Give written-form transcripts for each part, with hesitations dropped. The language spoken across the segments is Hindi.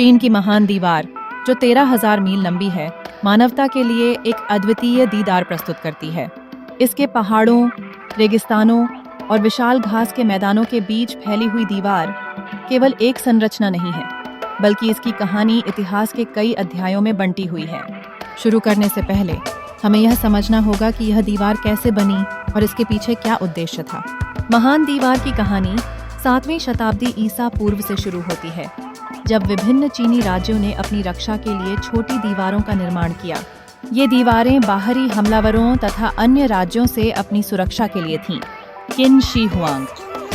चीन की महान दीवार, जो 13,000 मील लंबी है, मानवता के लिए एक अद्वितीय दीदार प्रस्तुत करती है। इसके पहाड़ों, रेगिस्तानों और विशाल घास के मैदानों के बीच फैली हुई दीवार केवल एक संरचना नहीं है, बल्कि इसकी कहानी इतिहास के कई अध्यायों में बंटी हुई है। शुरू करने से पहले हमें यह समझना होगा कि यह दीवार कैसे बनी और इसके पीछे क्या उद्देश्य था। महान दीवार की कहानी 7वीं शताब्दी ईसा पूर्व से शुरू होती है, जब विभिन्न चीनी राज्यों ने अपनी रक्षा के लिए छोटी दीवारों का निर्माण किया। ये दीवारें बाहरी हमलावरों तथा अन्य राज्यों से अपनी सुरक्षा के लिए थीं। किन शी हुआंग,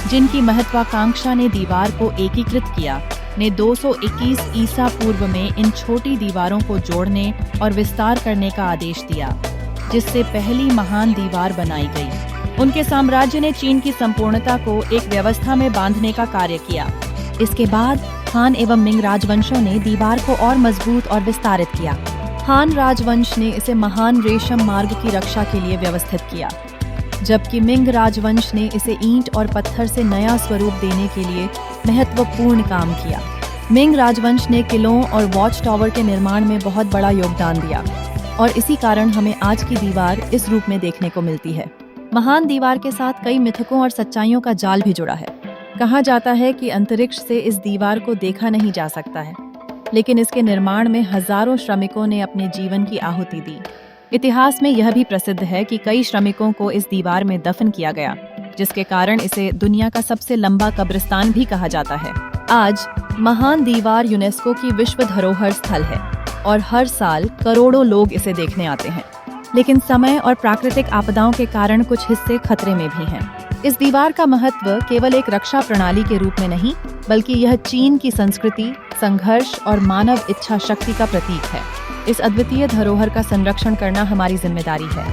जिनकी महत्वाकांक्षा ने दीवार को एकीकृत किया, ने 221 ईसा पूर्व में इन छोटी दीवारों को जोड़ने और विस्तार करने का आदेश दिया, जिससे पहली महान दीवार बनाई गई। उनके साम्राज्य ने चीन की संपूर्णता को एक व्यवस्था में बांधने का कार्य किया। इसके बाद हान एवं मिंग राजवंशों ने दीवार को और मजबूत और विस्तारित किया। हान राजवंश ने इसे महान रेशम मार्ग की रक्षा के लिए व्यवस्थित किया, जबकि मिंग राजवंश ने इसे ईंट और पत्थर से नया स्वरूप देने के लिए महत्वपूर्ण काम किया। मिंग राजवंश ने किलों और वॉच टावर के निर्माण में बहुत बड़ा योगदान दिया, और इसी कारण हमें आज की दीवार इस रूप में देखने को मिलती है। महान दीवार के साथ कई मिथकों और सच्चाइयों का जाल भी जुड़ा है। कहा जाता है कि अंतरिक्ष से इस दीवार को देखा नहीं जा सकता है, लेकिन इसके निर्माण में हजारों श्रमिकों ने अपने जीवन की आहुति दी। इतिहास में यह भी प्रसिद्ध है कि कई श्रमिकों को इस दीवार में दफन किया गया, जिसके कारण इसे दुनिया का सबसे लंबा कब्रिस्तान भी कहा जाता है। आज महान दीवार यूनेस्को की विश्व धरोहर स्थल है और हर साल करोड़ों लोग इसे देखने आते हैं। लेकिन समय और प्राकृतिक आपदाओं के कारण कुछ हिस्से खतरे में भी हैं। इस दीवार का महत्व केवल एक रक्षा प्रणाली के रूप में नहीं, बल्कि यह चीन की संस्कृति, संघर्ष और मानव इच्छा शक्ति का प्रतीक है। इस अद्वितीय धरोहर का संरक्षण करना हमारी जिम्मेदारी है।